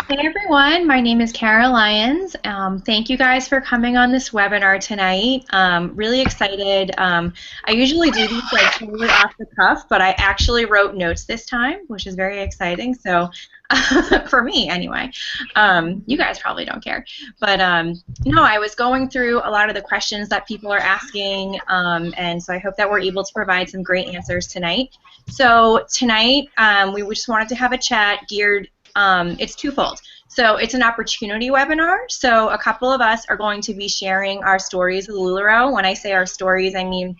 Hey everyone, my name is Kara Lyons. Thank you guys for coming on this webinar tonight. Really excited. I usually do these like totally off the cuff, but I actually wrote notes this time, which is very exciting. So, for me anyway, you guys probably don't care. But no, I was going through a lot of the questions that people are asking, and so I hope that we're able to provide some great answers tonight. So tonight, we just wanted to have a chat geared. It's twofold. So it's an opportunity webinar. So a couple of us are going to be sharing our stories with Lularoe. When I say our stories, I mean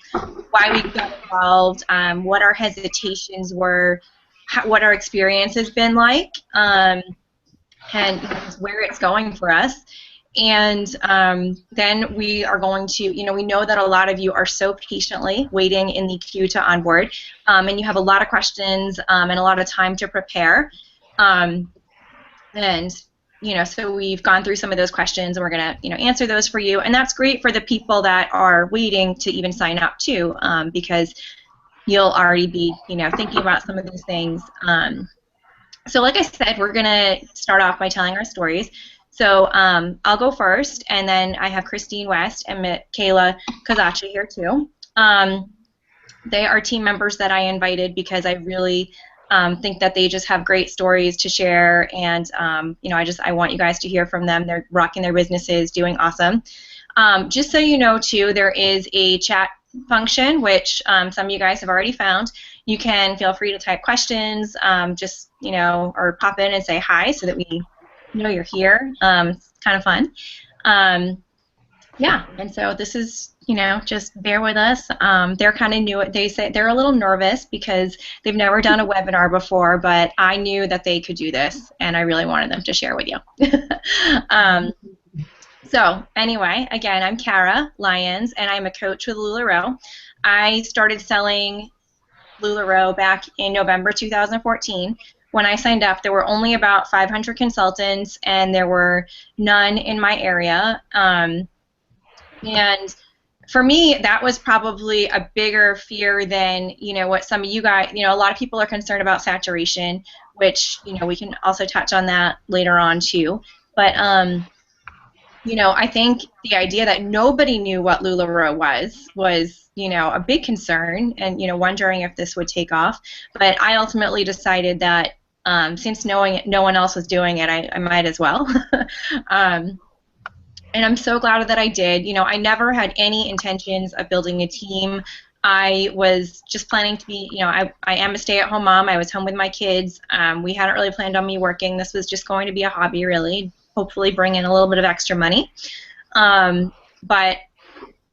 why we got involved, what our hesitations were, what our experience has been like, and where it's going for us. And then we are going to, we know that a lot of you are so patiently waiting in the queue to onboard, and you have a lot of questions and a lot of time to prepare. And so we've gone through some of those questions, and we're going to answer those for you. And that's great for the people that are waiting to even sign up too, because you'll already be thinking about some of these things. So like I said, we're going to start off by telling our stories. So I'll go first, and then I have Christine West and Kayla Kazachi here too. They are team members that I invited because I really think that they just have great stories to share, and I want you guys to hear from them. They're rocking their businesses, doing awesome. Just so you know too, there is a chat function which some of you guys have already found. You can feel free to type questions, or pop in and say hi so that we know you're here. It's kind of fun. Yeah, and so this is, just bear with us. They're kind of new. They say they're a little nervous because they've never done a webinar before, but I knew that they could do this, and I really wanted them to share with you. So anyway, again, I'm Kara Lyons, and I'm a coach with Lularoe. I started selling Lularoe back in November 2014. When I signed up, there were only about 500 consultants, and there were none in my area. And for me, that was probably a bigger fear than, what some of you guys, a lot of people are concerned about saturation, which, we can also touch on that later on too. But, I think the idea that nobody knew what Lularoe was, a big concern, and, wondering if this would take off. But I ultimately decided that since no one else was doing it, I might as well. And I'm so glad that I did. I never had any intentions of building a team. I was just planning to be, I am a stay-at-home mom. I was home with my kids. We hadn't really planned on me working. This was just going to be a hobby, really, hopefully bring in a little bit of extra money. But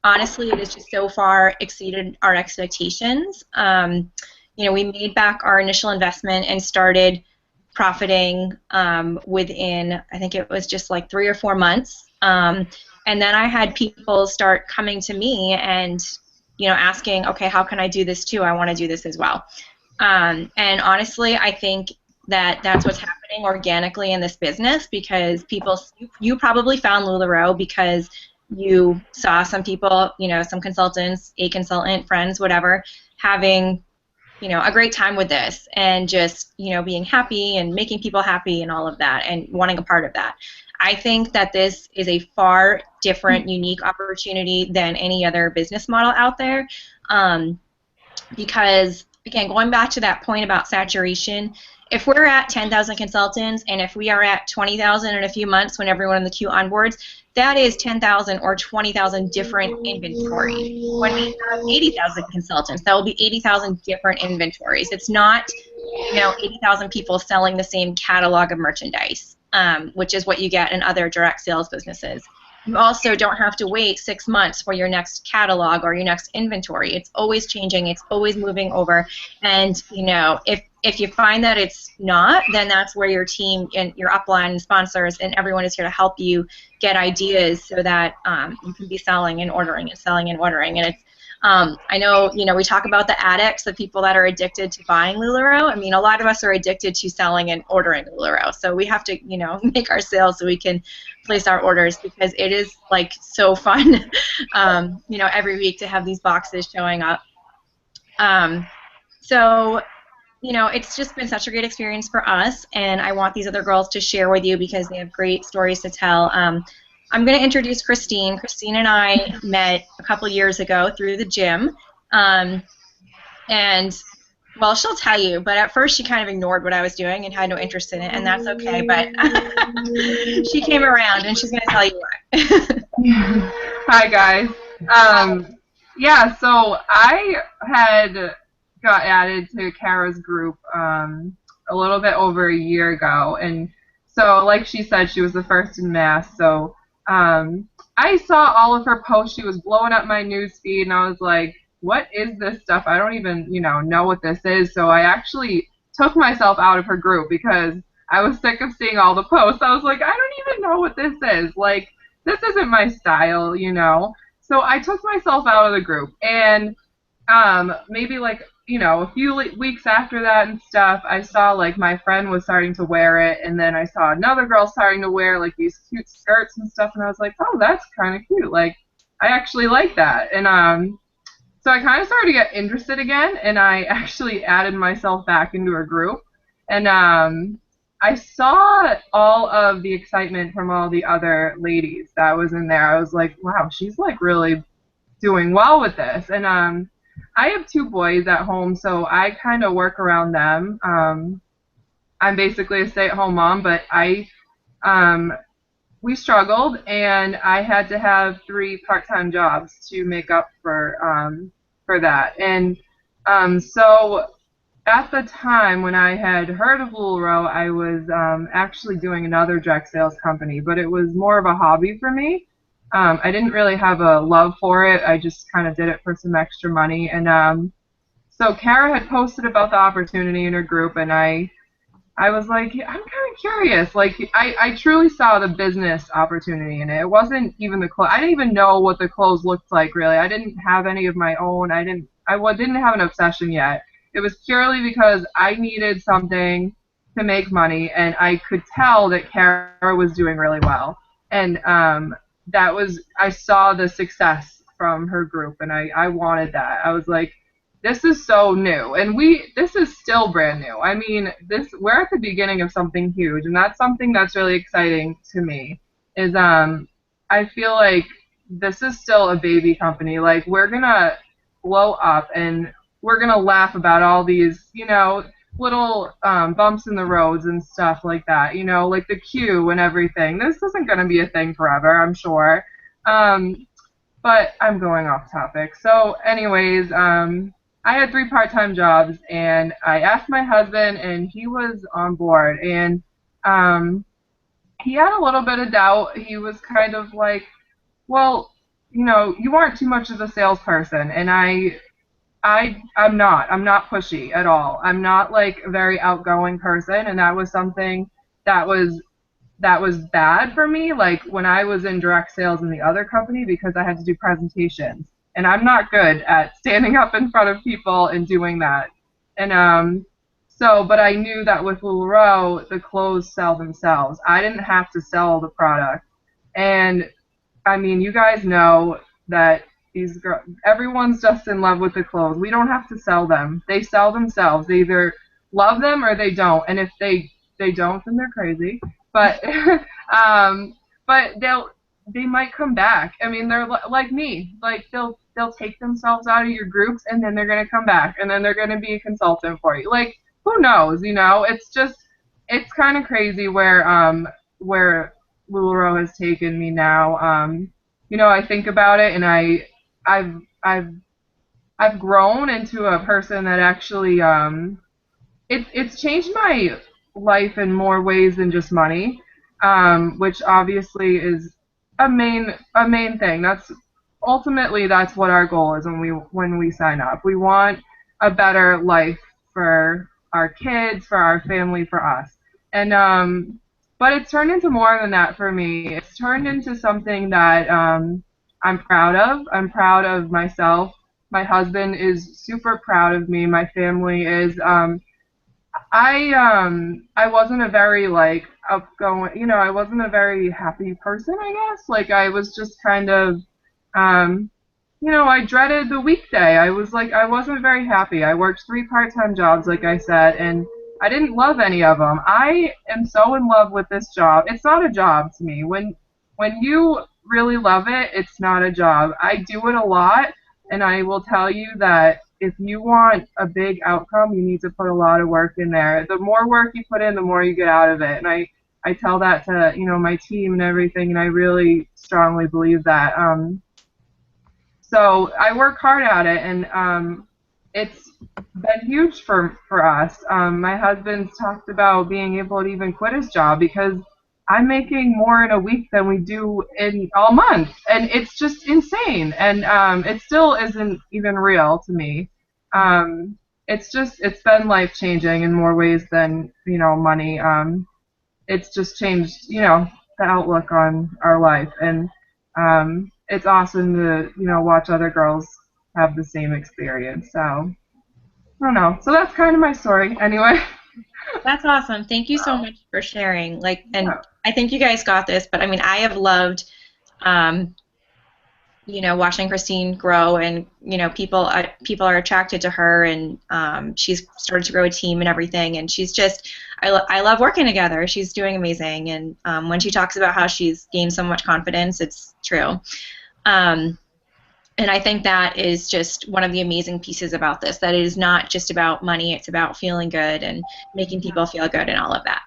honestly, it has just so far exceeded our expectations. We made back our initial investment and started profiting within, I think it was just like 3 or 4 months. And then I had people start coming to me and, asking, okay, how can I do this too? I want to do this as well. And honestly, I think that that's what's happening organically in this business, because you probably found Lularoe because you saw some people, some consultants, a consultant, friends, whatever, having a great time with this, and just being happy and making people happy and all of that, and wanting a part of that. I think that this is a far different, unique opportunity than any other business model out there, because again, going back to that point about saturation, if we're at 10,000 consultants, and if we are at 20,000 in a few months when everyone in the queue onboards, that is 10,000 or 20,000 different inventory. When we have 80,000 consultants, that will be 80,000 different inventories. It's not, 80,000 people selling the same catalog of merchandise, which is what you get in other direct sales businesses. You also don't have to wait 6 months for your next catalog or your next inventory. It's always changing. It's always moving over. And, if you find that it's not, then that's where your team and your upline and sponsors and everyone is here to help you get ideas so that you can be selling and ordering and selling and ordering. And it's, I know, we talk about the addicts, the people that are addicted to buying Lularoe. I mean, a lot of us are addicted to selling and ordering Lularoe. So we have to, make our sales so we can place our orders, because it is like so fun, every week to have these boxes showing up. So It's just been such a great experience for us, and I want these other girls to share with you because they have great stories to tell. I'm going to introduce Christine. Christine and I met a couple years ago through the gym, um, and well, she'll tell you, but at first she kind of ignored what I was doing and had no interest in it, and that's okay. But she came around, and she's going to tell you why. Hi guys. Um, yeah, so I had got added to Kara's group a little bit over a year ago, and so like she said, she was the first in mass. So I saw all of her posts. She was blowing up my news feed, and I was like, "What is this stuff? I don't even know what this is." So I actually took myself out of her group because I was sick of seeing all the posts. I was like, I don't even know what this is. Like, this isn't my style. So I took myself out of the group, and maybe like a few weeks after that and stuff, I saw like my friend was starting to wear it, and then I saw another girl starting to wear like these cute skirts and stuff, and I was like, oh, that's kind of cute. Like, I actually like that, and so I kind of started to get interested again, and I actually added myself back into a group, and I saw all of the excitement from all the other ladies that was in there. I was like, wow, she's like really doing well with this. And I have two boys at home, so I kind of work around them. I'm basically a stay-at-home mom, but um, we struggled, and I had to have three part-time jobs to make up for that. And so at the time when I had heard of Lularoe, I was actually doing another direct sales company, but it was more of a hobby for me. I didn't really have a love for it. I just kind of did it for some extra money. And so Kara had posted about the opportunity in her group, and I was like, yeah, I'm kind of curious. Like, I truly saw the business opportunity in it. It wasn't even the clothes. I didn't even know what the clothes looked like, really. I didn't have any of my own. Didn't have an obsession yet. It was purely because I needed something to make money, and I could tell that Kara was doing really well. And I saw the success from her group, and I wanted that. I was like, this is so new, and this is still brand new. I mean, we're at the beginning of something huge, and that's something that's really exciting to me. Is I feel like this is still a baby company. Like, we're gonna blow up, and we're gonna laugh about all these, little bumps in the roads and stuff like that. Like the queue and everything. This isn't gonna be a thing forever, I'm sure. Um, but I'm going off topic. So, anyways, I had three part-time jobs, and I asked my husband, and he was on board. And um, he had a little bit of doubt. He was kind of like, well, you aren't too much of a salesperson, and I'm not. I'm not pushy at all. I'm not like a very outgoing person, and that was something that was bad for me, like when I was in direct sales in the other company, because I had to do presentations, and I'm not good at standing up in front of people and doing that. And but I knew that with Lularoe, the clothes sell themselves. I didn't have to sell the product. And I mean, you guys know that everyone's just in love with the clothes. We don't have to sell them. They sell themselves. They either love them or they don't. And if they don't, then they're crazy. But um, but they might come back. I mean, they're like me. Like, they'll take themselves out of your groups, and then they're gonna come back, and then they're gonna be a consultant for you. Like, who knows? It's kind of crazy where Lularoe has taken me now. I think about it, and I've I've I've grown into a person that actually it's changed my life in more ways than just money, which obviously is a main thing. That's what our goal is when we sign up. We want a better life for our kids, for our family, for us. And but it's turned into more than that for me. It's turned into something that I'm proud of. I'm proud of myself. My husband is super proud of me. My family is. I wasn't a very like outgoing, I wasn't a very happy person, I guess. Like, I was just kind of um I dreaded the weekday. I was like, I wasn't very happy. I worked 3 part-time jobs, like I said, and I didn't love any of them. I am so in love with this job. It's not a job to me. When you really love it, it's not a job. I do it a lot, and I will tell you that if you want a big outcome, you need to put a lot of work in there. The more work you put in, the more you get out of it. And I tell that to, my team and everything, and I really strongly believe that. So I work hard at it, and it's been huge for us. My husband's talked about being able to even quit his job because I'm making more in a week than we do in all month, and it's just insane. And it still isn't even real to me. It's been life changing in more ways than money. It's just changed the outlook on our life, and it's awesome to watch other girls have the same experience. So I don't know. So that's kind of my story, anyway. That's awesome. Thank you so much for sharing. Like, and Yeah. I think you guys got this, but I mean, I have loved, um, watching Christine grow, and people are attracted to her, and she's started to grow a team and everything, and she's just, I love working together. She's doing amazing, and when she talks about how she's gained so much confidence, it's true. Um, and I think that is just one of the amazing pieces about this, that it is not just about money, it's about feeling good and making people feel good and all of that.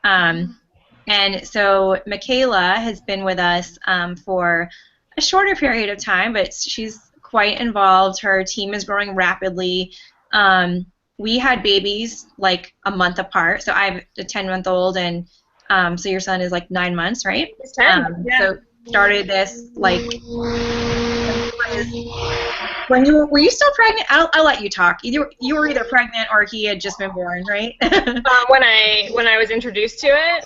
Um, and so Michaela has been with us for a shorter period of time, but she's quite involved. Her team is growing rapidly. We had babies like a month apart, so I have a 10-month-old, and so your son is like 9 months, right? It's 10. Yeah. So started this like when you were you still pregnant? I'll let you talk. Either you were either pregnant or he had just been born, right? When I was introduced to it,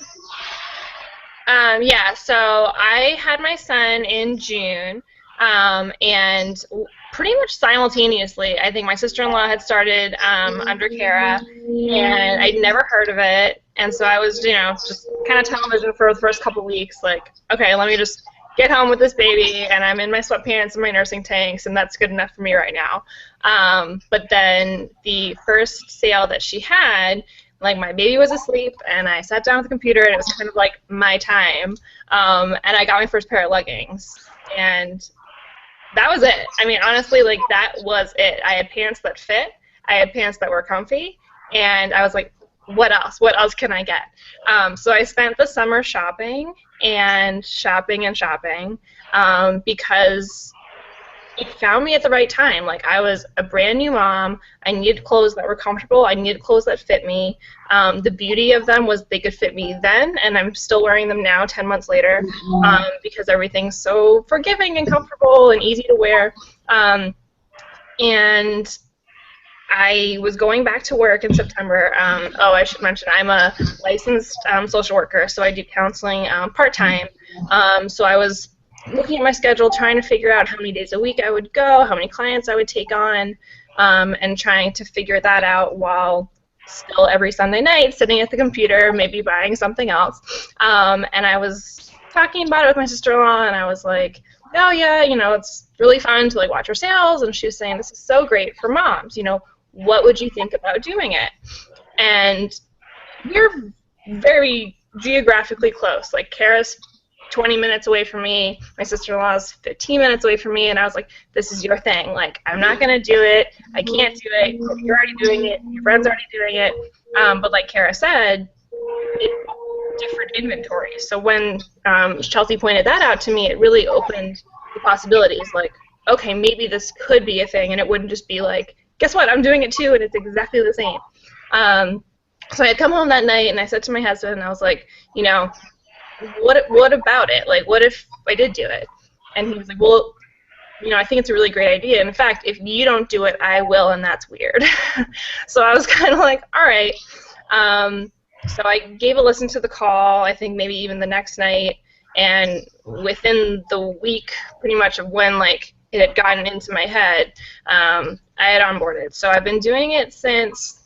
yeah. So I had my son in June, and pretty much simultaneously, I think my sister-in-law had started under Kara, and I'd never heard of it, and so I was, just kind of television for the first couple weeks, like, okay, let me just get home with this baby, and I'm in my sweatpants and my nursing tanks, and that's good enough for me right now. But then the first sale that she had, like, my baby was asleep, and I sat down at the computer, and it was kind of like my time, and I got my first pair of leggings, and that was it. I mean, honestly, like, that was it. I had pants that fit, I had pants that were comfy, and I was like, what else? What else can I get? So I spent the summer shopping and shopping and shopping, because it found me at the right time. Like, I was a brand new mom. I needed clothes that were comfortable. I needed clothes that fit me. The beauty of them was they could fit me then, and I'm still wearing them now 10 months later, because everything's so forgiving and comfortable and easy to wear. And I was going back to work in September. I should mention I'm a licensed social worker, so I do counseling part-time. So I was looking at my schedule, trying to figure out how many days a week I would go, how many clients I would take on, and trying to figure that out while still every Sunday night sitting at the computer, maybe buying something else. And I was talking about it with my sister-in-law, and I was like, oh yeah, it's really fun to like watch her sales, and she was saying this is so great for moms, what would you think about doing it? And we're very geographically close. Like, Kara's 20 minutes away from me, my sister-in-law's 15 minutes away from me, and I was like, this is your thing. Like, I'm not going to do it. I can't do it. You're already doing it. Your friend's already doing it. But like Kara said, it's different inventory. So when Chelsea pointed that out to me, it really opened the possibilities. Like, okay, maybe this could be a thing, and it wouldn't just be like, guess what, I'm doing it too, and it's exactly the same. So I had come home that night, and I said to my husband, I was like, what about it? Like, what if I did do it? And he was like, well, I think it's a really great idea. And in fact, if you don't do it, I will, and that's weird. So I was kind of like, all right. So I gave a listen to the call, I think maybe even the next night, and within the week, pretty much of when, like, it had gotten into my head, I had onboarded. So I've been doing it since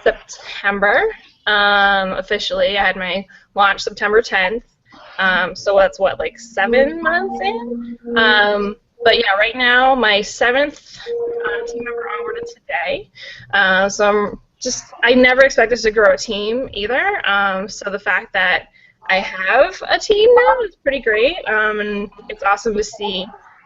September, officially. I had my launch September 10th. So that's what, like 7 months in? But yeah, right now my seventh team member onboarded today. So I never expected to grow a team either. So the fact that I have a team now is pretty great. And it's awesome to see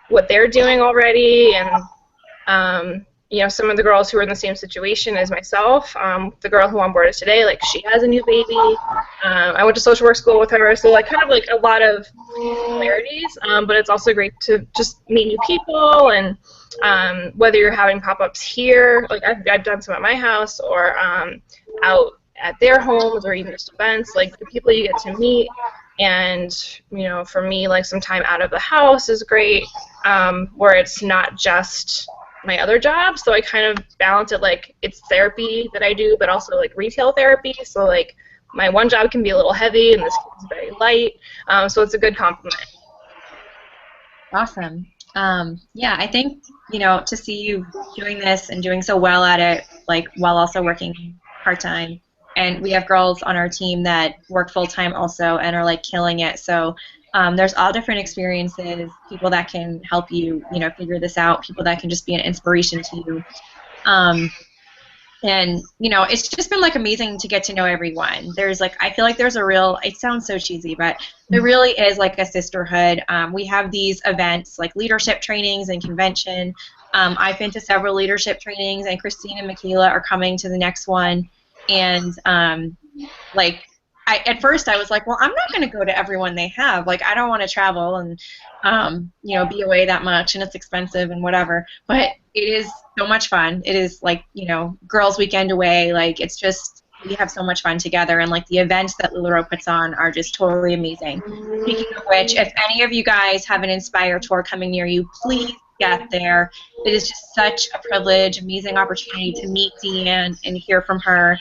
what they're doing already, and some of the girls who are in the same situation as myself. The girl who onboarded today, like, she has a new baby. I went to social work school with her, so like kind of like a lot of similarities. But it's also great to just meet new people, and whether you're having pop-ups here, like I've done some at my house, or out at their homes, or even just events, like the people you get to meet. And for me, like, some time out of the house is great, where it's not just my other job. So I kind of balance it, like it's therapy that I do, but also like retail therapy. So like my one job can be a little heavy, and this is very light. So it's a good complement. Awesome. Yeah, I think, to see you doing this and doing so well at it, like, while also working part-time, and we have girls on our team that work full-time also and are, like, killing it. So there's all different experiences, people that can help you, figure this out, people that can just be an inspiration to you. And it's just been, like, amazing to get to know everyone. There's, like, I feel like there's a real, it sounds so cheesy, but there really is, like, a sisterhood. We have these events, like leadership trainings and convention. I've been to several leadership trainings, and Christine and Michaela are coming to the next one. And like, at first I was like, well, I'm not going to go to everyone they have. Like, I don't want to travel and be away that much, and it's expensive and whatever. But it is so much fun. It is, like, girls' weekend away. Like, it's just, we have so much fun together, and, like, the events that Lularoe puts on are just totally amazing. Speaking of which, if any of you guys have an Inspire tour coming near you, please get there. It is just such a privilege, amazing opportunity to meet Deanne and hear from her.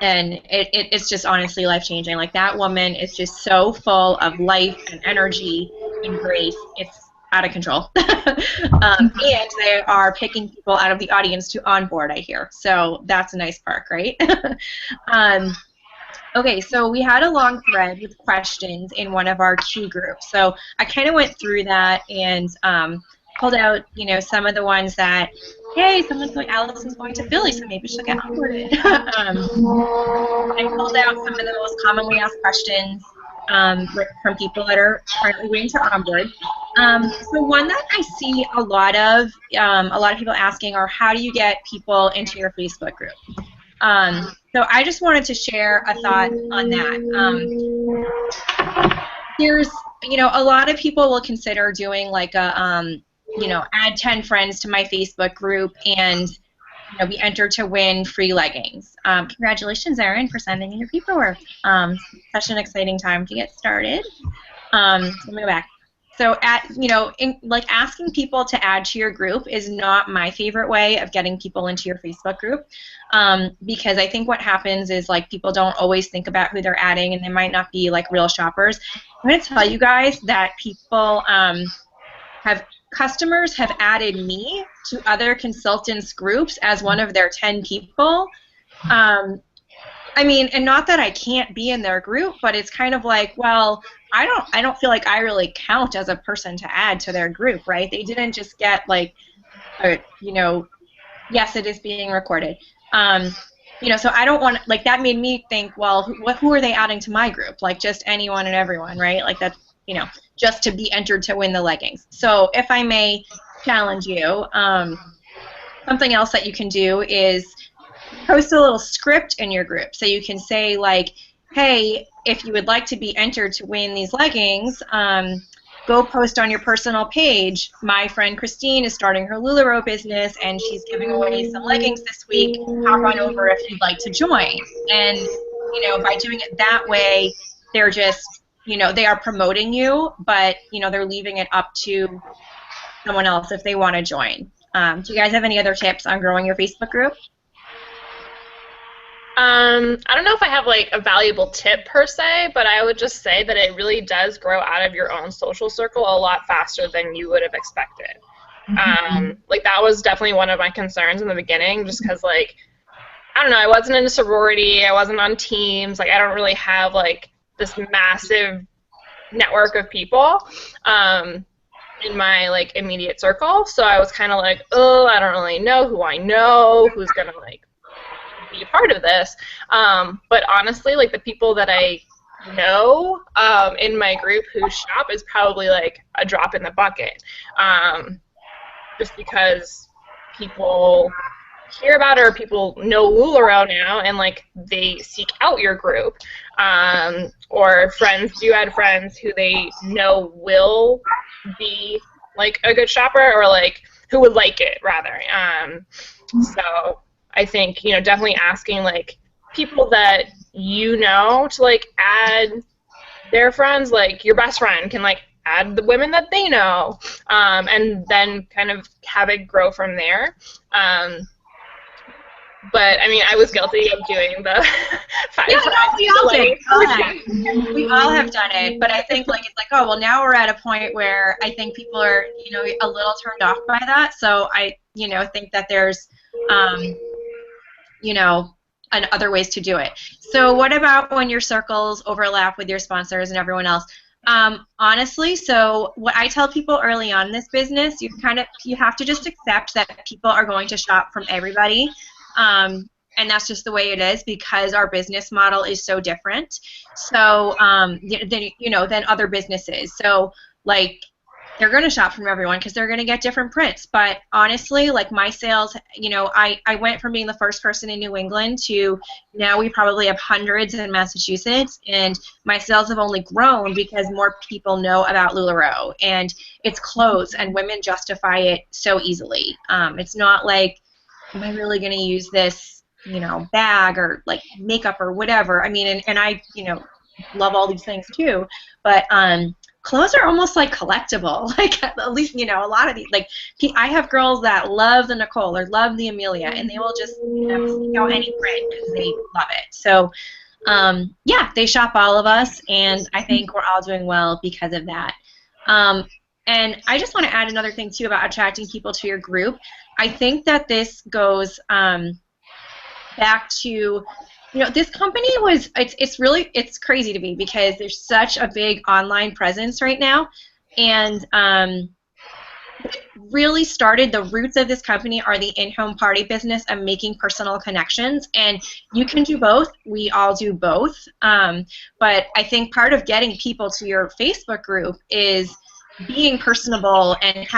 And it's just honestly life-changing. Like, that woman is just so full of life and energy and grace. It's out of control. And they are picking people out of the audience to onboard, I hear. So that's a nice perk, right? Okay, so we had a long thread with questions in one of our Q groups. So I kind of went through that and pulled out, some of the ones that, hey, Allison's going to Philly, so maybe she'll get onboarded. I pulled out some of the most commonly asked questions from people that are currently waiting to onboard. So one that I see a lot of people asking are, how do you get people into your Facebook group? So I just wanted to share a thought on that. There's, a lot of people will consider doing like a, add 10 friends to my Facebook group and, be entered to win free leggings. Congratulations, Erin, for sending in your paperwork. Such an exciting time to get started. Let me go back. So asking people to add to your group is not my favorite way of getting people into your Facebook group, because I think what happens is, like, people don't always think about who they're adding, and they might not be, like, real shoppers. I'm going to tell you guys that people customers have added me to other consultants' groups as one of their 10 people. I mean, and not that I can't be in their group, but it's kind of like, well, I don't feel like I really count as a person to add to their group, right? They didn't just get, like, yes, it is being recorded. So I don't want, like, that made me think, well, who are they adding to my group? Like, just anyone and everyone, right? Like, that's, just to be entered to win the leggings. So if I may challenge you, something else that you can do is post a little script in your group. So you can say, like, hey, if you would like to be entered to win these leggings, go post on your personal page. My friend Christine is starting her Lularoe business, and she's giving away some leggings this week. Hop on over if you'd like to join. And, by doing it that way, they're just, they are promoting you, but, they're leaving it up to someone else if they want to join. Do you guys have any other tips on growing your Facebook group? I don't know if I have, like, a valuable tip per se, but I would just say that it really does grow out of your own social circle a lot faster than you would have expected. Like, that was definitely one of my concerns in the beginning, just because, like, I don't know, I wasn't in a sorority, I wasn't on teams, like, I don't really have, like, this massive network of people. And in my like immediate circle. So I was kind of like, oh, I don't really know who I know, who's gonna like be a part of this. But honestly, like the people that I know in my group who shop is probably like a drop in the bucket, just because people hear about it or people know Lularoe now and like they seek out your group, or friends do add friends who they know will be like a good shopper or like who would like it rather. So I think, you know, definitely asking like people that you know to like add their friends, like your best friend can like add the women that they know, and then kind of have it grow from there. But I mean, I was guilty of doing the five Yeah, friends. no, we all did. Like, We all have done it, but I think like it's like, oh well, now we're at a point where I think people are, you know, a little turned off by that. So I, you know, think that there's, you know, other ways to do it. So what about when your circles overlap with your sponsors and everyone else? Honestly, so what I tell people early on in this business, you have to just accept that people are going to shop from everybody. And that's just the way it is because our business model is so different. So than other businesses. So like they're going to shop from everyone because they're going to get different prints. But honestly, like my sales, you know, I went from being the first person in New England to now we probably have hundreds in Massachusetts, and my sales have only grown because more people know about Lularoe, and it's clothes, and women justify it so easily. It's not like, am I really going to use this, you know, bag or like makeup or whatever. I mean, and I, you know, love all these things too, but clothes are almost like collectible. Like at least, you know, a lot of these, like I have girls that love the Nicole or love the Amelia, and they will just, you know, seek out any print because they love it. So yeah, they shop all of us, and I think we're all doing well because of that. And I just want to add another thing too about attracting people to your group. I think that this goes back to, you know, this company was, it's crazy to me because there's such a big online presence right now, and it really started, the roots of this company are the in-home party business and making personal connections, and you can do both. We all do both, but I think part of getting people to your Facebook group is being personable and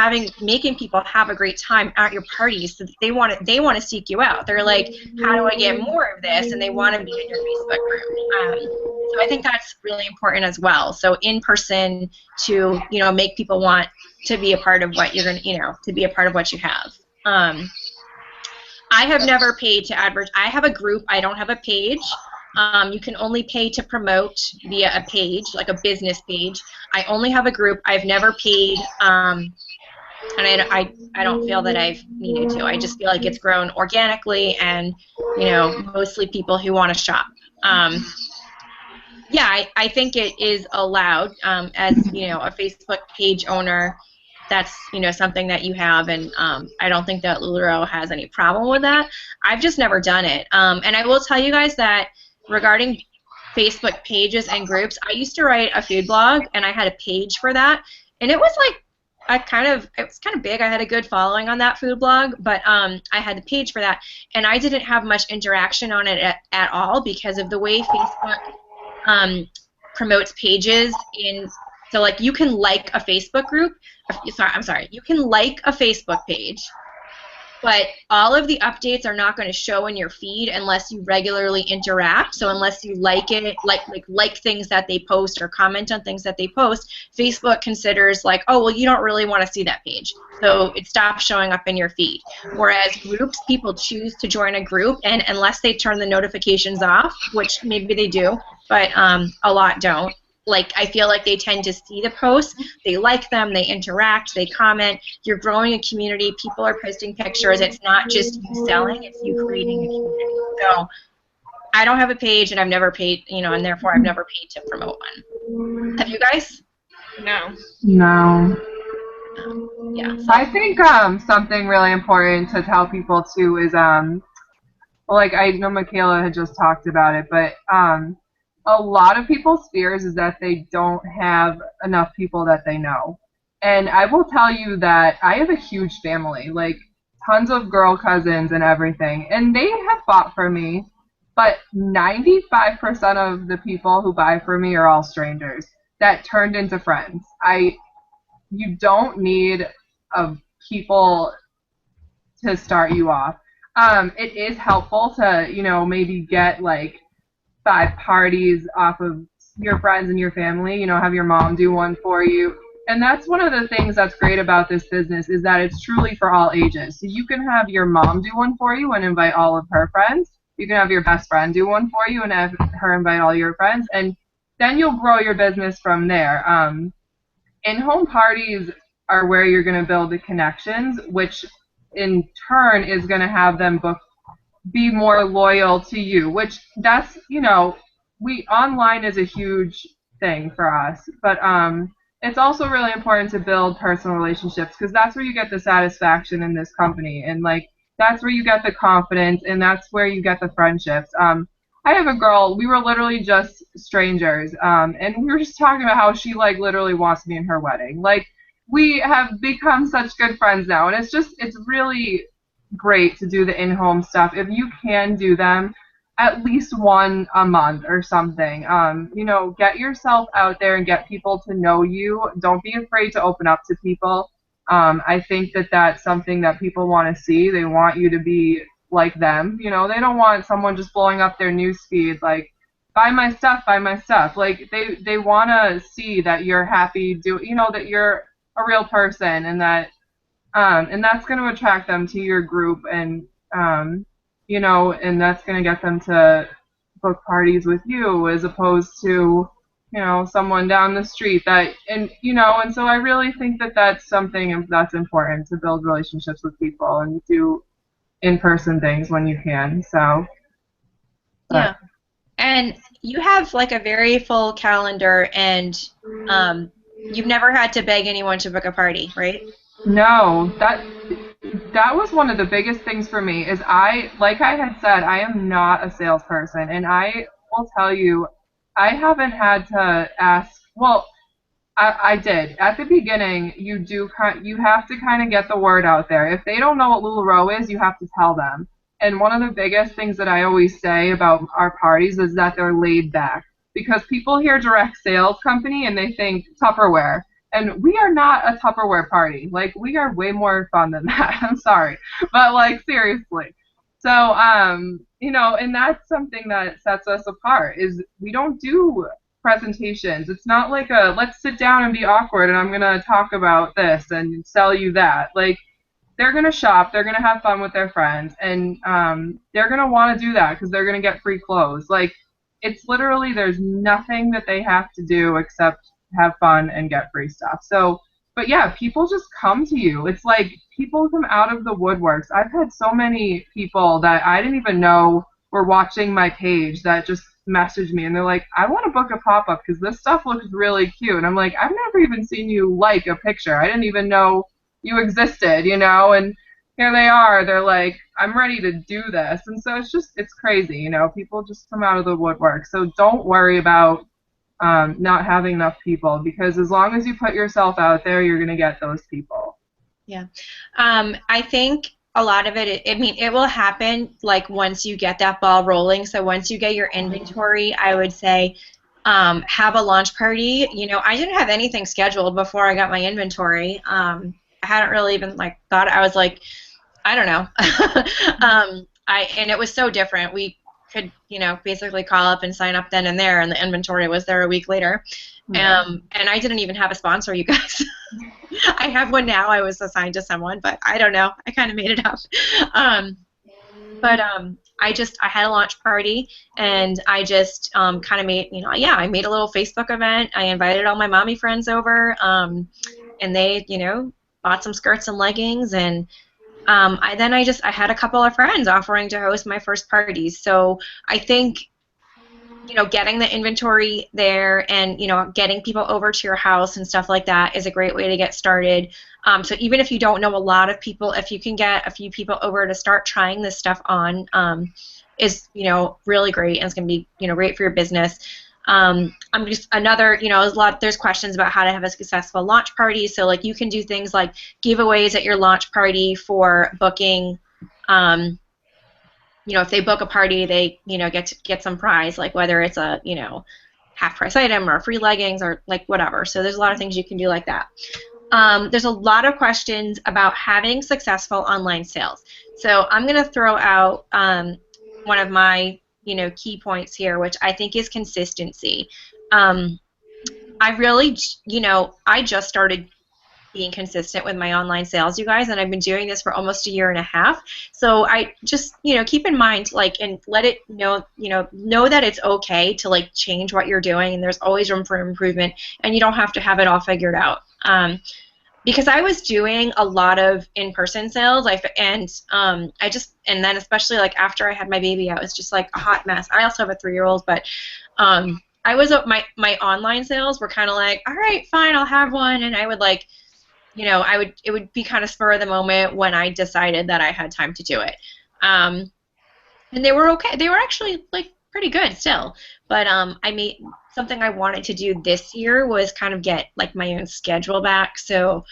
making people have a great time at your parties, so that they want to seek you out. They're like, how do I get more of this? And they want to be in your Facebook group. So I think that's really important as well. So in person to, you know, make people want to be a part of what you're going to, you know, to be a part of what you have. I have never paid to advertise. I have a group. I don't have a page. You can only pay to promote via a page, like a business page. I only have a group. I've never paid, and I don't feel that I've needed to. I just feel like it's grown organically, and, you know, mostly people who want to shop. Yeah, I think it is allowed, as, you know, a Facebook page owner. That's, you know, something that you have, and I don't think that Lularoe has any problem with that. I've just never done it. And I will tell you guys that regarding Facebook pages and groups, I used to write a food blog, and I had a page for that, and it was like it was kind of big. I had a good following on that food blog, but I had the page for that, and I didn't have much interaction on it at all because of the way Facebook promotes pages. So like you can like a Facebook group, you can like a Facebook page, but all of the updates are not going to show in your feed unless you regularly interact. So unless you like it, like things that they post or comment on things that they post, Facebook considers like, oh, well, you don't really want to see that page. So it stops showing up in your feed. Whereas groups, people choose to join a group, and unless they turn the notifications off, which maybe they do, but a lot don't. Like, I feel like they tend to see the posts, they like them, they interact, they comment. You're growing a community, people are posting pictures. It's not just you selling, it's you creating a community. So I don't have a page, and I've never paid, you know, and therefore I've never paid to promote one. Have you guys? no. No. Yeah. So. I think something really important to tell people too is well, like I know Michaela had just talked about it, but a lot of people's fears is that they don't have enough people that they know. And I will tell you that I have a huge family, like tons of girl cousins and everything, and they have bought for me, but 95% of the people who buy for me are all strangers that turned into friends. You don't need people to start you off. It is helpful to, maybe get like 5 parties off of your friends and your family, have your mom do one for you. And that's one of the things that's great about this business is that it's truly for all ages. So you can have your mom do one for you and invite all of her friends. You can have your best friend do one for you and have her invite all your friends. And then you'll grow your business from there. In-home parties are where you're going to build the connections, which in turn is going to have them be more loyal to you, which that's, we online is a huge thing for us, but it's also really important to build personal relationships because that's where you get the satisfaction in this company, and like that's where you get the confidence, and that's where you get the friendships. I have a girl, we were literally just strangers, and we were just talking about how she like literally wants me in her wedding. Like we have become such good friends now, and it's really great to do the in-home stuff if you can do them at least one a month or something. Get yourself out there and get people to know you. Don't be afraid to open up to people. I think that that's something that people want to see. They want you to be like them. They don't want someone just blowing up their news feed like, buy my stuff, buy my stuff. Like they want to see that you're happy, that you're a real person, and that's going to attract them to your group, and that's going to get them to book parties with you as opposed to, someone down the street and so I really think that that's something that's important to build relationships with people and do in-person things when you can. So, Yeah. And you have like a very full calendar, and you've never had to beg anyone to book a party, right? no, that was one of the biggest things for me is like I had said, I am not a salesperson, and I will tell you, I haven't had to ask. Well, I did at the beginning. You have to kind of get the word out there. If they don't know what Lularoe is, you have to tell them. And one of the biggest things that I always say about our parties is that they're laid back because people hear direct sales company and they think Tupperware. And we are not a Tupperware party. Like, we are way more fun than that. I'm sorry. But, like, seriously. So, and that's something that sets us apart is we don't do presentations. It's not like let's sit down and be awkward and I'm going to talk about this and sell you that. Like, they're going to shop. They're going to have fun with their friends. And they're going to want to do that because they're going to get free clothes. Like, it's literally, there's nothing that they have to do except have fun and get free stuff. So, but yeah, people just come to you. It's like people come out of the woodworks. I've had so many people that I didn't even know were watching my page that just messaged me and they're like, I want to book a pop-up because this stuff looks really cute. And I'm like, I've never even seen you like a picture. I didn't even know you existed, and here they are. They're like, I'm ready to do this. And so it's crazy, people just come out of the woodwork. So don't worry about not having enough people because as long as you put yourself out there, you're going to get those people. Yeah. I think a lot of it, it will happen like once you get that ball rolling. So once you get your inventory, I would say have a launch party. I didn't have anything scheduled before I got my inventory. I hadn't really even thought. I was like, I don't know. And it was so different. We could, basically call up and sign up then and there, and the inventory was there a week later. Yeah. And I didn't even have a sponsor, you guys. I have one now. I was assigned to someone, but I don't know. I kind of made it up. I had a launch party, and I just kind of made, I made a little Facebook event. I invited all my mommy friends over, and they, bought some skirts and leggings, and I had a couple of friends offering to host my first parties. So I think, getting the inventory there and, getting people over to your house and stuff like that is a great way to get started. So even if you don't know a lot of people, if you can get a few people over to start trying this stuff on, is, really great, and it's going to be, great for your business. I'm just another, there's questions about how to have a successful launch party. So like you can do things like giveaways at your launch party for booking. If they book a party, they, get some prize, like whether it's a, half price item or free leggings or like whatever. So there's a lot of things you can do like that. There's a lot of questions about having successful online sales. So I'm going to throw out one of my, key points here, which I think is consistency. I really, I just started being consistent with my online sales, you guys, and I've been doing this for almost a year and a half. So I just, keep in mind, like, and let it know that it's okay to like change what you're doing, and there's always room for improvement, and you don't have to have it all figured out. Because I was doing a lot of in-person sales, and then especially like after I had my baby, I was just like a hot mess. I also have a 3-year-old, but I was my online sales were kind of like, all right, fine, I'll have one, and I would like, it would be kind of spur of the moment when I decided that I had time to do it, and they were okay. They were actually like pretty good still, but I made something I wanted to do this year was kind of get like my own schedule back. So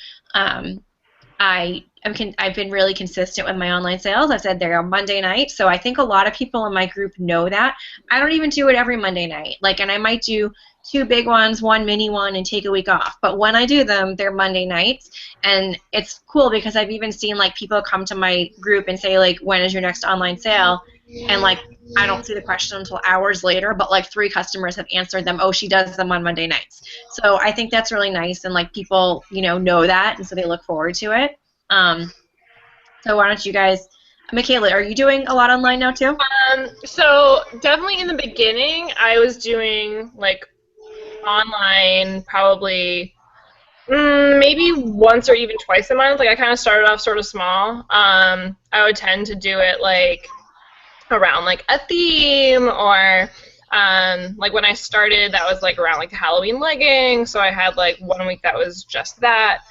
I've been really consistent with my online sales. I said they're on Monday night, so I think a lot of people in my group know that. I don't even do it every Monday night. Like, and I might do 2 big ones, 1 mini one, and take a week off. But when I do them, they're Monday nights, and it's cool because I've even seen like people come to my group and say like, when is your next online sale? And like I don't see the question until hours later, but like 3 customers have answered them. Oh, she does them on Monday nights. So I think that's really nice, and like people, know that, and so they look forward to it. So why don't you guys, Michaela, are you doing a lot online now too? So definitely in the beginning, I was doing like online probably maybe once or even twice a month. Like I kind of started off sort of small. I would tend to do it like around like a theme, or like when I started, that was like around like the Halloween leggings. So I had like 1 week that was just that.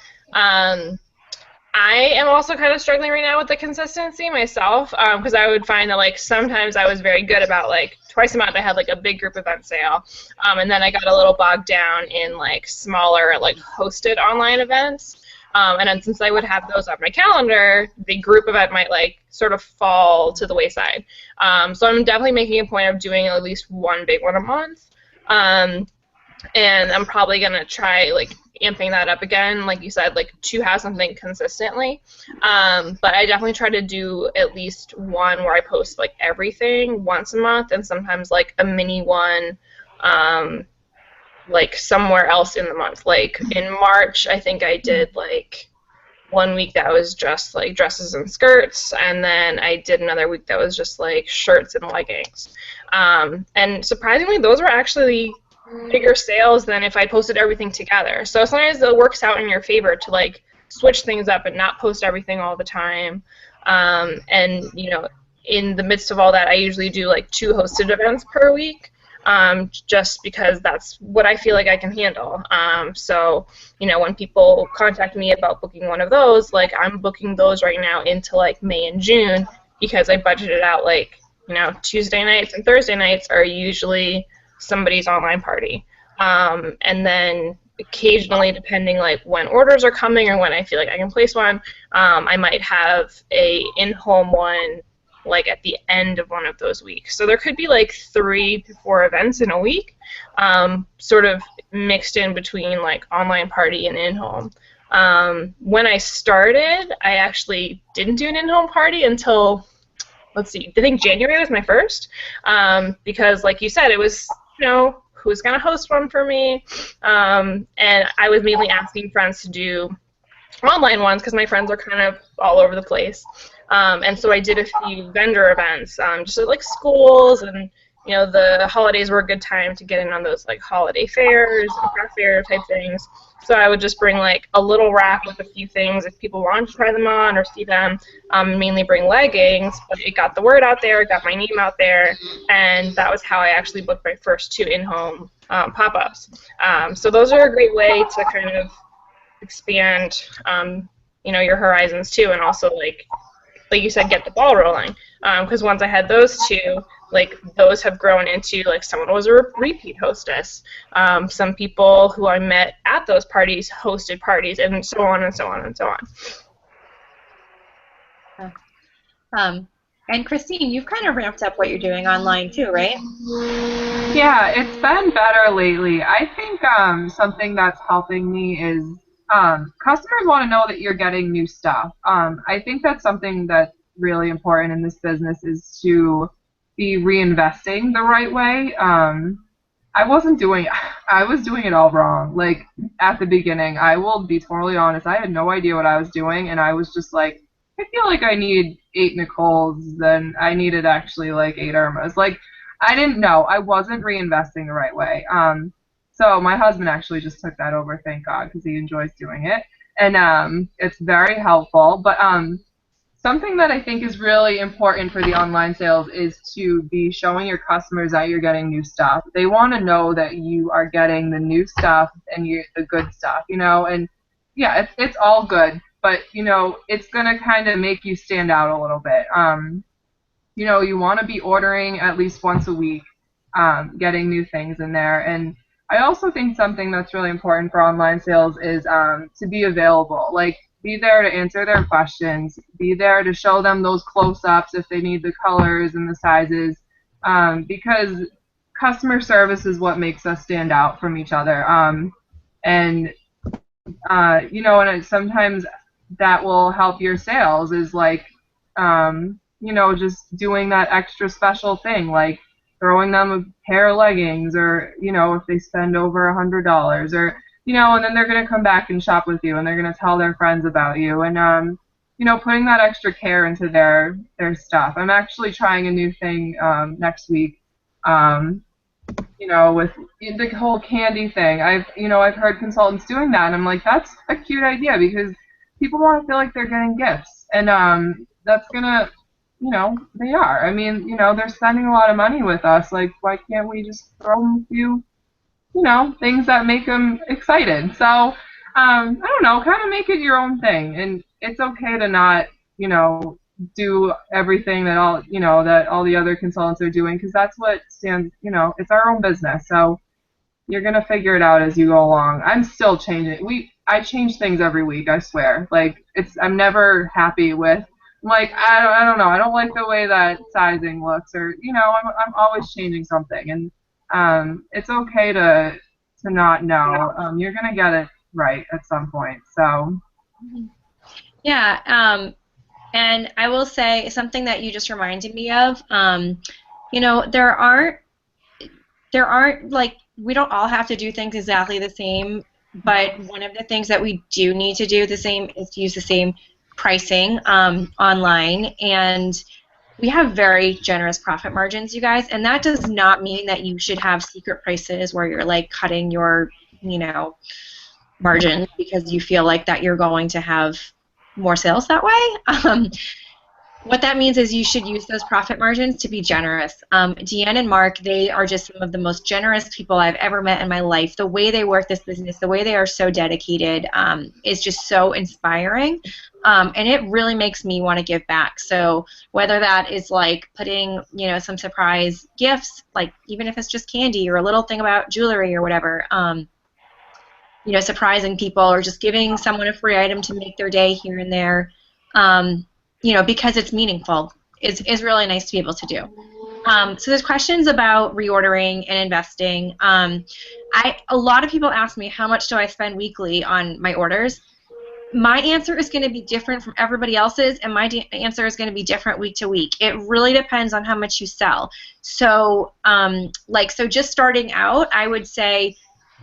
I am also kind of struggling right now with the consistency myself, because I would find that like sometimes I was very good about like twice a month I had like a big group event sale, and then I got a little bogged down in like smaller like hosted online events, and then since I would have those on my calendar, the group event might like sort of fall to the wayside. So I'm definitely making a point of doing at least 1 big one a month. And I'm probably going to try, like, amping that up again, like you said, like, to have something consistently. But I definitely try to do at least one where I post, like, everything once a month, and sometimes, like, a mini one, like, somewhere else in the month. Like, in March, I think I did, like, 1 week that was just, like, dresses and skirts, and then I did another week that was just, like, shirts and leggings. And surprisingly, those were actually bigger sales than if I posted everything together. So sometimes it works out in your favor to like switch things up and not post everything all the time. And in the midst of all that, I usually do like 2 hosted events per week, just because that's what I feel like I can handle. So when people contact me about booking one of those, like I'm booking those right now into like May and June, because I budgeted out like Tuesday nights and Thursday nights are usually somebody's online party, and then occasionally, depending like when orders are coming or when I feel like I can place one, I might have a in-home one like at the end of one of those weeks. So there could be like 3 to 4 events in a week, sort of mixed in between like online party and in-home. When I started, I actually didn't do an in-home party until, let's see, I think January was my first, because like you said, it was who's going to host one for me, and I was mainly asking friends to do online ones because my friends are kind of all over the place, and so I did a few vendor events, just at like schools, and the holidays were a good time to get in on those like holiday fairs and craft fair type things. So I would just bring like a little rack with a few things if people wanted to try them on or see them, mainly bring leggings, but it got the word out there, got my name out there, and that was how I actually booked my first 2 in-home pop-ups. So those are a great way to kind of expand your horizons too, and also like you said, get the ball rolling, because once I had those 2, like those have grown into like someone was a repeat hostess. Some people who I met at those parties hosted parties, and so on and so on and so on. Um, and Christine, you've kind of ramped up what you're doing online too, right? Yeah, it's been better lately. I think something that's helping me is customers want to know that you're getting new stuff. I think that's something that's really important in this business is to be reinvesting the right way. I wasn't doing I was doing it all wrong. Like at the beginning, I will be totally honest, I had no idea what I was doing, and I was just like, I feel like I need 8 Nicoles, then I needed actually like 8 Irmas. Like I didn't know. I wasn't reinvesting the right way. So my husband actually just took that over, thank God, because he enjoys doing it, and it's very helpful. But something that I think is really important for the online sales is to be showing your customers that you're getting new stuff. They want to know that you are getting the new stuff and the good stuff, you know. And yeah, it's all good, but you know, it's gonna kind of make you stand out a little bit. You know, you want to be ordering at least once a week, getting new things in there. And I also think something that's really important for online sales is to be available. Like, be there to answer their questions, be there to show them those close-ups if they need the colors and the sizes, because customer service is what makes us stand out from each other. And you know, and sometimes that will help your sales is like, you know, just doing that extra special thing, like throwing them a pair of leggings, or you know, if they spend over $100, or you know, and then they're gonna come back and shop with you, and they're gonna tell their friends about you, and you know, putting that extra care into their stuff. I'm actually trying a new thing next week. You know, with the whole candy thing. I've heard consultants doing that, and I'm like, that's a cute idea because people want to feel like they're getting gifts, and that's gonna, you know, they are. I mean, you know, they're spending a lot of money with us. Like, why can't we just throw them a few, you know, things that make them excited? So, I don't know, kind of make it your own thing, and it's okay to not, you know, do everything that all the other consultants are doing, because that's what stands, you know, it's our own business. So you're gonna figure it out as you go along. I'm still changing. I change things every week, I swear. Like I'm never happy with, like, I don't know. I don't like the way that sizing looks, or you know, I'm always changing something, and it's okay to not know. You're gonna get it right at some point. So Yeah, and I will say something that you just reminded me of. You know, there aren't like, we don't all have to do things exactly the same, but one of the things that we do need to do the same is to use the same pricing online, and we have very generous profit margins, you guys, and that does not mean that you should have secret prices where you're like cutting your, you know, margins because you feel like that you're going to have more sales that way. What that means is you should use those profit margins to be generous. Deanne and Mark, they are just some of the most generous people I've ever met in my life. The way they work this business, the way they are so dedicated, is just so inspiring. And it really makes me want to give back. So whether that is like putting, you know, some surprise gifts, like even if it's just candy or a little thing about jewelry or whatever, you know, surprising people, or just giving someone a free item to make their day here and there, you know, because it's meaningful, is really nice to be able to do. So there's questions about reordering and investing. A lot of people ask me, how much do I spend weekly on my orders? My answer is going to be different from everybody else's, and my answer is going to be different week to week. It really depends on how much you sell. So, so just starting out, I would say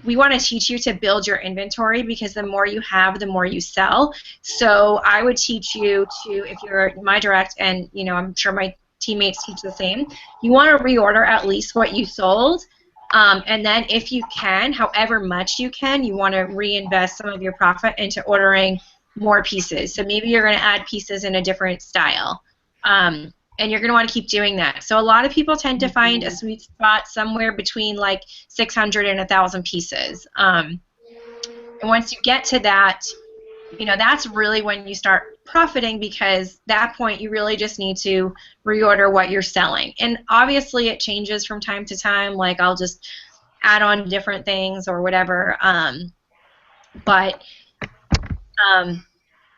we want to teach you to build your inventory, because the more you have, the more you sell. So I would teach you to, if you're my direct, and you know, I'm sure my teammates teach the same, you want to reorder at least what you sold. And then if you can, however much you can, you want to reinvest some of your profit into ordering more pieces. So maybe you're going to add pieces in a different style. And you're going to want to keep doing that. So a lot of people tend to find a sweet spot somewhere between like 600 and 1,000 pieces. And once you get to that, that's really when you start profiting, because at that point you really just need to reorder what you're selling. And obviously it changes from time to time, like I'll just add on different things or whatever. But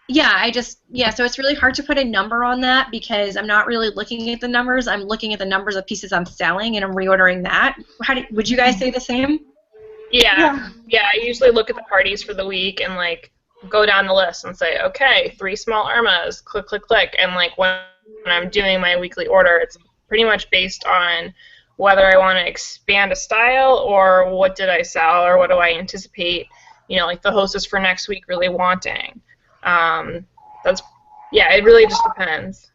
yeah, so it's really hard to put a number on that because I'm not really looking at the numbers. I'm looking at the numbers of pieces I'm selling and I'm reordering that. Would you guys say the same? Yeah, Yeah. yeah. I usually look at the parties for the week and like go down the list and say, okay, 3 small Irmas, click, click, click, and like when I'm doing my weekly order, it's pretty much based on whether I want to expand a style or what did I sell or what do I anticipate, like the hostess for next week really wanting. That's yeah, it really just depends.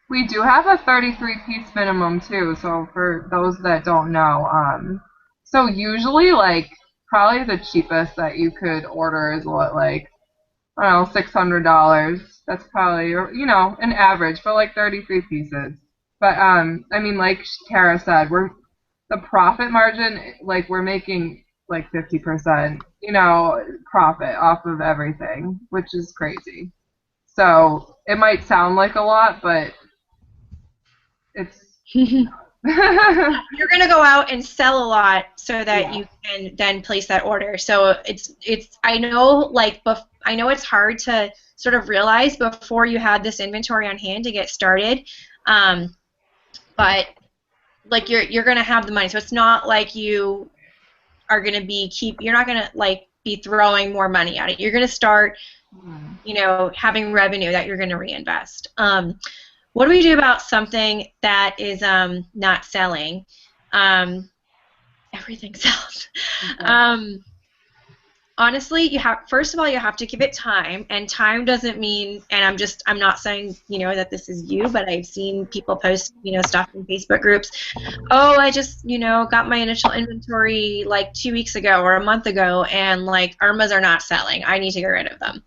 We do have a 33-piece minimum too, so for those that don't know, so usually like probably the cheapest that you could order is what, like, I don't know, $600. That's probably, an average for like 33 pieces. But I mean, like Tara said, the profit margin, like we're making like 50%, profit off of everything, which is crazy. So it might sound like a lot, but it's You're going to go out and sell a lot so that yeah. you can then place that order. So it's I know I know it's hard to sort of realize before you had this inventory on hand to get started, but like you're going to have the money. So it's not like you are going to you're not going to like be throwing more money at it. You're going to start, having revenue that you're going to reinvest. What do we do about something that is not selling? Everything sells. Okay. Honestly, first of all you have to give it time, and time doesn't mean. And I'm not saying that this is you, but I've seen people post stuff in Facebook groups. Oh, I just got my initial inventory like 2 weeks ago or a month ago, and like Irmas are not selling. I need to get rid of them.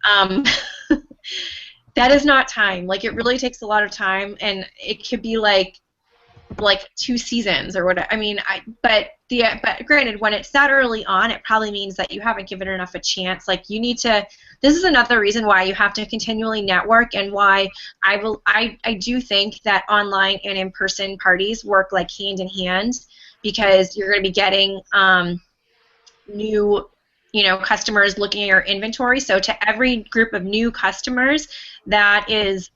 Um, that is not time. Like it really takes a lot of time, and it could be like 2 seasons or whatever. I mean, but granted, when it's that early on, it probably means that you haven't given it enough a chance. Like you need to. This is another reason why you have to continually network, and why I do think that online and in-person parties work like hand in hand, because you're going to be getting new customers looking at your inventory. So to every group of new customers, that is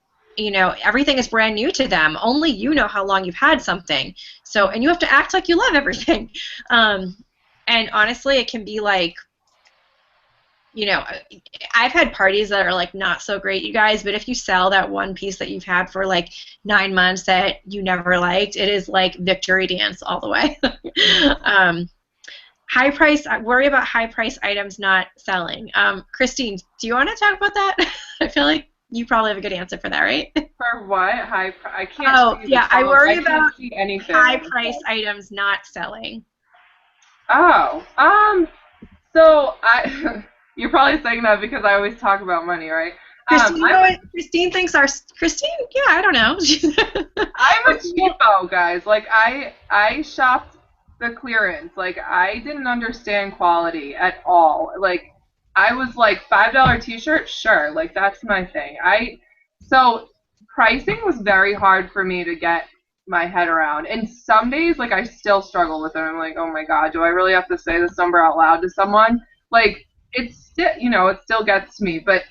everything is brand new to them. Only you know how long you've had something. So, and you have to act like you love everything. And honestly, it can be like, I've had parties that are like not so great, you guys, but if you sell that one piece that you've had for like 9 months that you never liked, it is like victory dance all the way. High price. I worry about high price items not selling. Christine, do you want to talk about that? I feel like you probably have a good answer for that, right? For what? I can't Oh, see the yeah, I colors. worry I can't about see anything high on the price phone. items not selling. Oh, so you're probably saying that because I always talk about money, right? Christine, I'm a Christine thinks our Christine. Yeah, I don't know. I'm a Well, cheapo, guys. Like I shopped the clearance. Like I didn't understand quality at all. Like I was like $5 t-shirt, sure. Like that's my thing. So pricing was very hard for me to get my head around. And some days like I still struggle with it. I'm like, "Oh my god, do I really have to say this number out loud to someone?" Like it's still, it still gets to me, but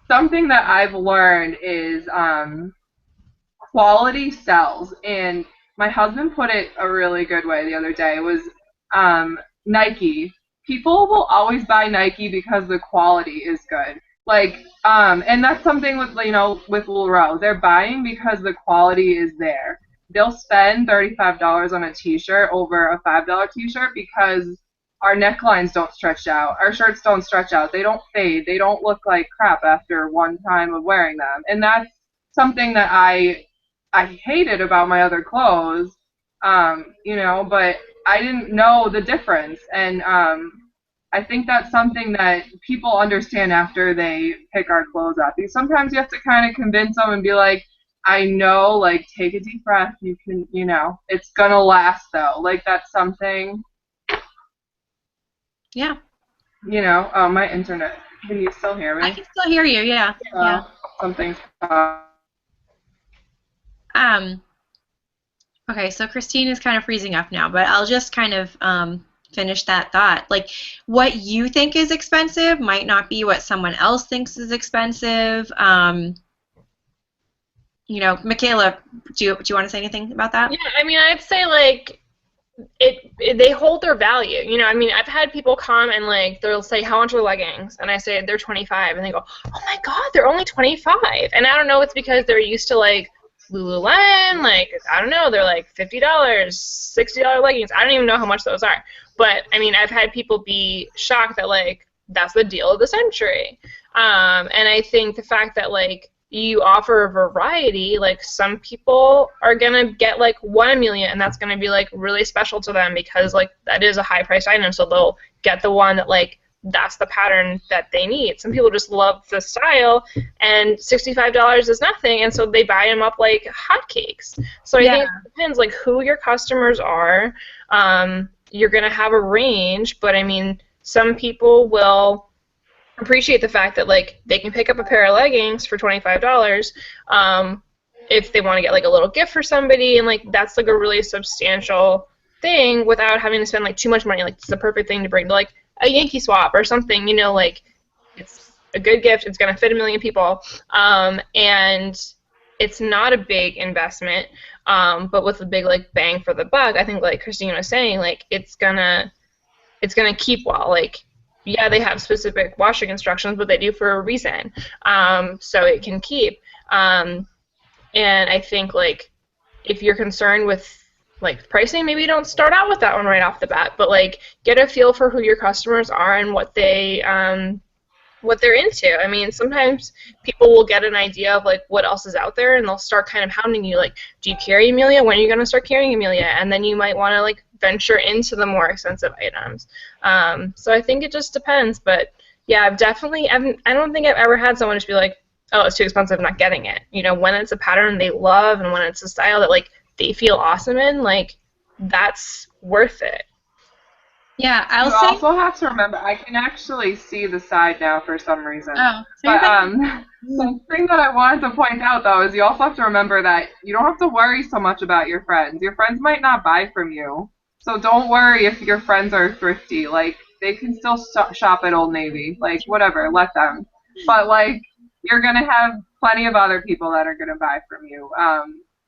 something that I've learned is quality sells. And my husband put it a really good way the other day. It was Nike. People will always buy Nike because the quality is good. Like, and that's something with with Lularoe. They're buying because the quality is there. They'll spend $35 on a T-shirt over a $5 T-shirt because our necklines don't stretch out, our shirts don't stretch out, they don't fade, they don't look like crap after one time of wearing them, and that's something that I hated about my other clothes, but I didn't know the difference. And I think that's something that people understand after they pick our clothes up. Because sometimes you have to kind of convince them and be like, I know, like, take a deep breath. You can, it's going to last, though. Like, that's something, yeah. my internet. Can you still hear I me? can still hear you. Yeah, yeah. Oh, something's Um, okay, so Christine is kind of freezing up now, but I'll just kind of finish that thought. Like, what you think is expensive might not be what someone else thinks is expensive. Michaela, do you want to say anything about that? Yeah, I mean, I'd say like they hold their value. You know, I mean, I've had people come and like they'll say how much are leggings, and I say they're 25, and they go, oh my god, they're only 25, and I don't know, it's because they're used to like Lululemon, like I don't know, they're like $50, $60 leggings. I don't even know how much those are, but I mean, I've had people be shocked that like that's the deal of the century, and I think the fact that like you offer a variety, like some people are gonna get like 1 Amelia, and that's gonna be like really special to them because like that is a high priced item, so they'll get the one that like that's the pattern that they need. Some people just love the style, and $65 is nothing, and so they buy them up like hotcakes. So I Yeah. think it depends like who your customers are. You're gonna have a range, but I mean some people will appreciate the fact that like they can pick up a pair of leggings for $25 if they want to get like a little gift for somebody, and like that's like a really substantial thing without having to spend like too much money. Like it's the perfect thing to bring to like a Yankee swap or something, you know, like it's a good gift, it's going to fit 1 million people, and it's not a big investment, but with a big like bang for the buck. I think like Christine was saying, like it's gonna keep well. Like, yeah, they have specific washing instructions, but they do for a reason. So it can keep. And I think like if you're concerned with like pricing, maybe you don't start out with that one right off the bat, but like get a feel for who your customers are and what they're into. I mean, sometimes people will get an idea of like what else is out there, and they'll start kind of hounding you like, do you carry Amelia? When are you going to start carrying Amelia? And then you might want to like venture into the more expensive items. So I think it just depends. But yeah, I don't think I've ever had someone just be like, oh, it's too expensive, I'm not getting it. You know, when it's a pattern they love and when it's a style that like they feel awesome in, like that's worth it. Yeah, I'll You say. also have to remember, I can actually see the side now for some reason. Oh, same But thing. something that I wanted to point out though is you also have to remember that you don't have to worry so much about your friends. Your friends might not buy from you, so don't worry if your friends are thrifty. Like they can still shop at Old Navy. Like whatever, let them. But like you're gonna have plenty of other people that are gonna buy from you.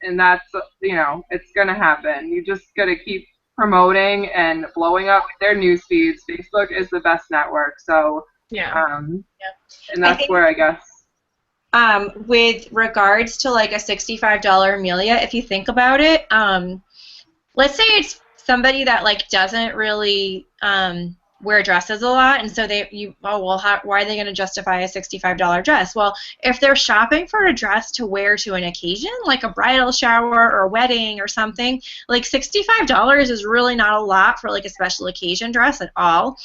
And that's it's gonna happen. You just gotta keep promoting and blowing up their news feeds. Facebook is the best network, so Yeah. um, and I that's think where I guess. with regards to like a $65 Amelia, if you think about it, let's say it's somebody that like doesn't really wear dresses a lot, and so why are they going to justify a $65 dress? Well, if they're shopping for a dress to wear to an occasion, like a bridal shower or a wedding or something, like $65 is really not a lot for like a special occasion dress at all.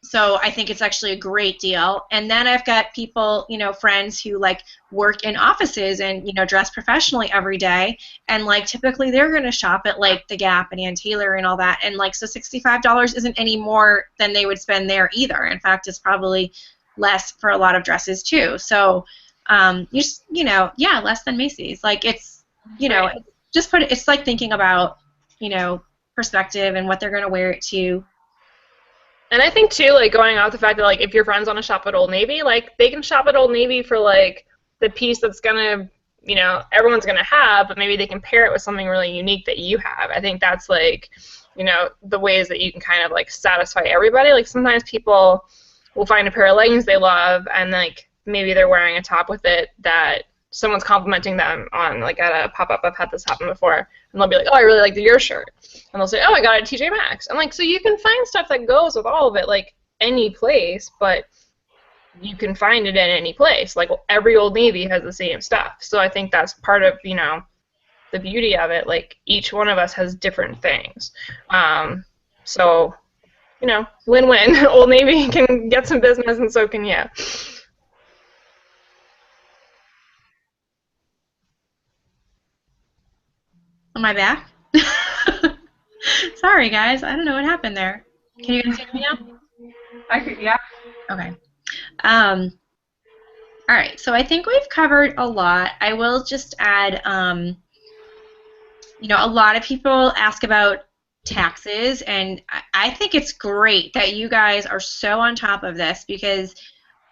So I think it's actually a great deal. And then I've got people, friends who like work in offices and, dress professionally every day. And like typically they're going to shop at like the Gap and Ann Taylor and all that. And like so $65 isn't any more than they would spend there either. In fact, it's probably less for a lot of dresses too. So yeah, less than Macy's. Like Right. it's like thinking about, perspective and what they're going to wear it to. And I think too, like going out the fact that like if your friends want to shop at Old Navy, like they can shop at Old Navy for like the piece that's gonna, everyone's gonna have, but maybe they can pair it with something really unique that you have. I think that's like, the ways that you can kind of like satisfy everybody. Like sometimes people will find a pair of leggings they love, and like maybe they're wearing a top with it that someone's complimenting them on, like at a pop up. I've had this happen before, and they'll be like, "Oh, I really like your shirt," and they'll say, "Oh, I got it at TJ Maxx." I'm like, so you can find stuff that goes with all of it, like any place, but you can find it in any place. Like every Old Navy has the same stuff, so I think that's part of the beauty of it. Like each one of us has different things, so win-win. Old Navy can get some business, and so can you. Am I back? Sorry, guys. I don't know what happened there. Can you guys hear me now? I could, yeah. Okay. Um, all right. So I think we've covered a lot. I will just add, a lot of people ask about taxes, and I think it's great that you guys are so on top of this because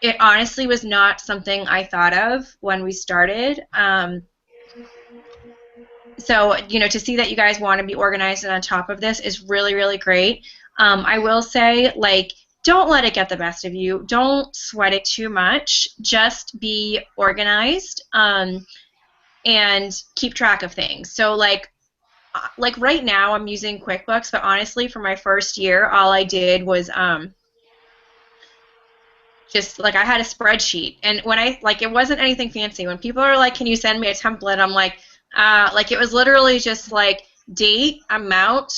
it honestly was not something I thought of when we started. So, to see that you guys want to be organized and on top of this is really, really great. I will say, like, don't let it get the best of you. Don't sweat it too much. Just be organized and keep track of things. So, like right now, I'm using QuickBooks, but honestly, for my first year, all I did was just like I had a spreadsheet, and when I like it wasn't anything fancy. When people are like, "Can you send me a template?" I'm like it was literally just like date, amount,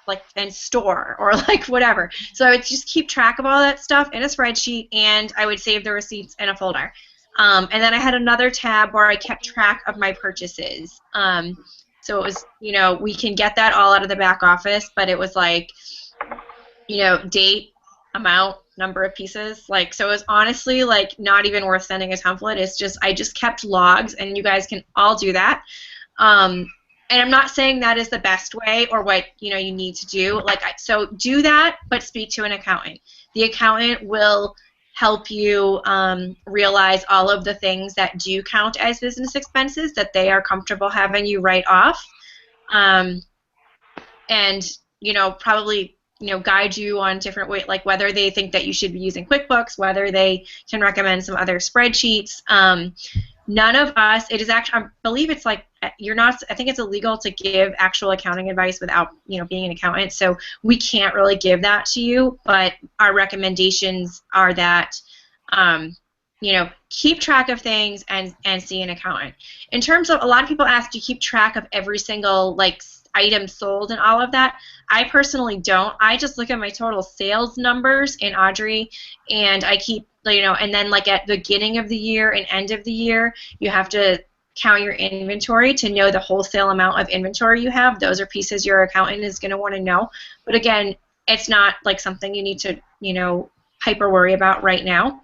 like and store or like whatever. So I would just keep track of all that stuff in a spreadsheet, and I would save the receipts in a folder. And then I had another tab where I kept track of my purchases. So it was, we can get that all out of the back office, but it was like, date, amount, number of pieces. Like, so it was honestly like not even worth sending a template. It's just I just kept logs, and you guys can all do that. And I'm not saying that is the best way or what you need to do. So do that, but speak to an accountant. The accountant will help you realize all of the things that do count as business expenses that they are comfortable having you write off, and probably guide you on different ways, like whether they think that you should be using QuickBooks, whether they can recommend some other spreadsheets. None of us, it is actually, I believe it's like, you're not, I think it's illegal to give actual accounting advice without, being an accountant, so we can't really give that to you, but our recommendations are that, keep track of things and see an accountant. In terms of, a lot of people ask, do you keep track of every single, like, item sold and all of that? I personally don't. I just look at my total sales numbers in Audrey, and I keep, and then like at the beginning of the year and end of the year, you have to count your inventory to know the wholesale amount of inventory you have. Those are pieces your accountant is going to want to know. But again, it's not like something you need to, hyper worry about right now.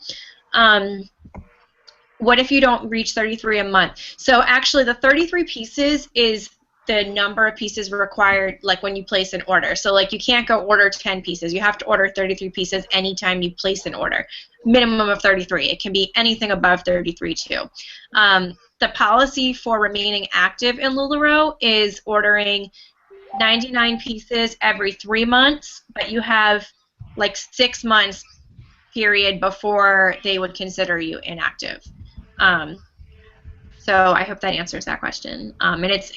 What if you don't reach 33 a month? So actually the 33 pieces is the number of pieces required, like when you place an order. So like you can't go order 10 pieces. You have to order 33 pieces anytime you place an order. Minimum of 33. It can be anything above 33 too. The policy for remaining active in Lularoe is ordering 99 pieces every 3 months, but you have like 6 months period before they would consider you inactive. So I hope that answers that question. And it's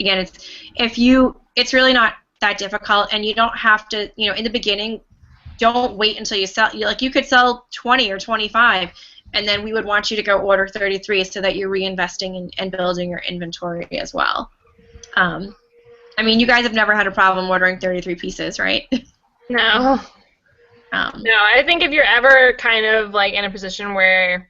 it's really not that difficult, and you don't have to, in the beginning, don't wait until you sell. You could sell 20 or 25, and then we would want you to go order 33 so that you're reinvesting and building your inventory as well. I mean, you guys have never had a problem ordering 33 pieces, right? No. No, I think if you're ever kind of like in a position where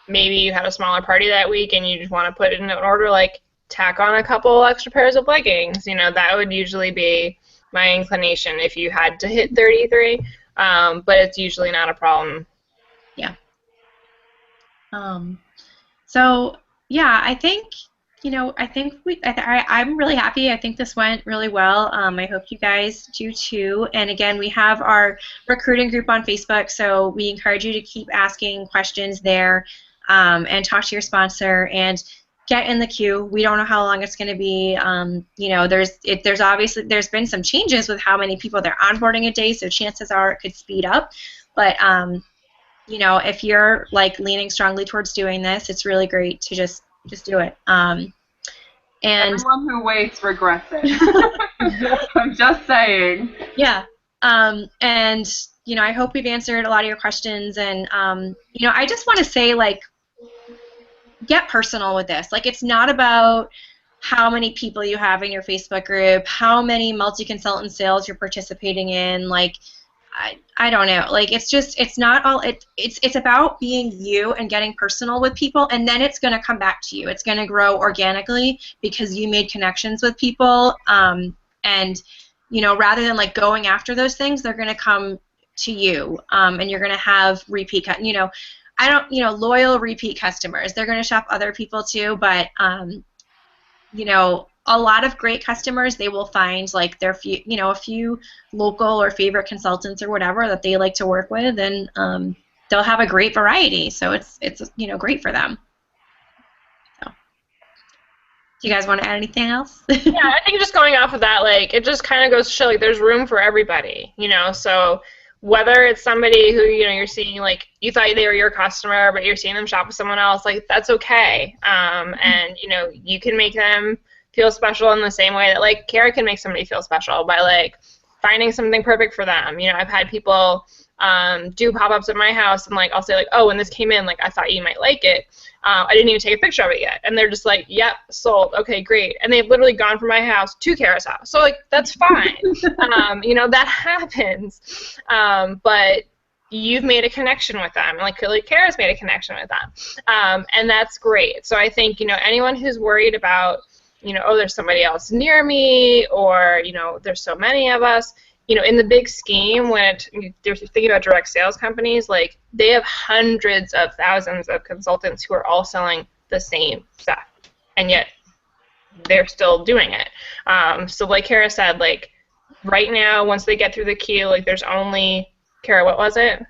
maybe you had a smaller party that week and you just want to put in an order, like tack on a couple extra pairs of leggings, that would usually be my inclination if you had to hit 33, but it's usually not a problem. Yeah. So yeah, I think I'm really happy. I think this went really well. I hope you guys do too. And again, we have our recruiting group on Facebook, so we encourage you to keep asking questions there, and talk to your sponsor and get in the queue. We don't know how long it's going to be. There's been some changes with how many people they're onboarding a day, so chances are it could speed up. But if you're like leaning strongly towards doing this, it's really great to just do it. And everyone who waits regrets it. I'm just saying. Yeah. And I hope we've answered a lot of your questions. And I just want to say, like, get personal with this. Like, it's not about how many people you have in your Facebook group, how many multi-consultant sales you're participating in. Like, I don't know. Like, it's not all. It's about being you and getting personal with people, and then it's going to come back to you. It's going to grow organically because you made connections with people. And rather than like going after those things, they're going to come to you, and you're going to have repeat, I don't, loyal repeat customers. They're going to shop other people too, but a lot of great customers, they will find like their few, a few local or favorite consultants or whatever that they like to work with, and they'll have a great variety. So it's great for them. So, do you guys want to add anything else? Yeah, I think just going off of that, like, it just kind of goes to show, like, there's room for everybody, so whether it's somebody who, you're seeing, like, you thought they were your customer, but you're seeing them shop with someone else, like, that's okay. And, you can make them feel special in the same way that, like, Kara can make somebody feel special by, like, finding something perfect for them. I've had people do pop-ups at my house, and, like, I'll say, like, oh, when this came in, like, I thought you might like it. I didn't even take a picture of it yet. And they're just like, yep, sold. Okay, great. And they've literally gone from my house to Kara's house. So, like, that's fine. That happens. But you've made a connection with them. Like Kara's made a connection with them. And that's great. So I think, anyone who's worried about, oh, there's somebody else near me, or, there's so many of us, in the big scheme, when you're thinking about direct sales companies, like, they have hundreds of thousands of consultants who are all selling the same stuff, and yet they're still doing it. So like Kara said, like, right now, once they get through the queue, like, there's only, Kara, what was it?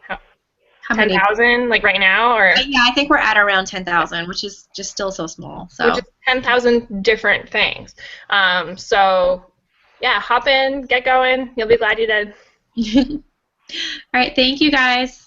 How many? 10,000, like, right now? Or yeah, I think we're at around 10,000, which is just still so small. So. Which is 10,000 different things. So, yeah, hop in, get going. You'll be glad you did. All right, thank you guys.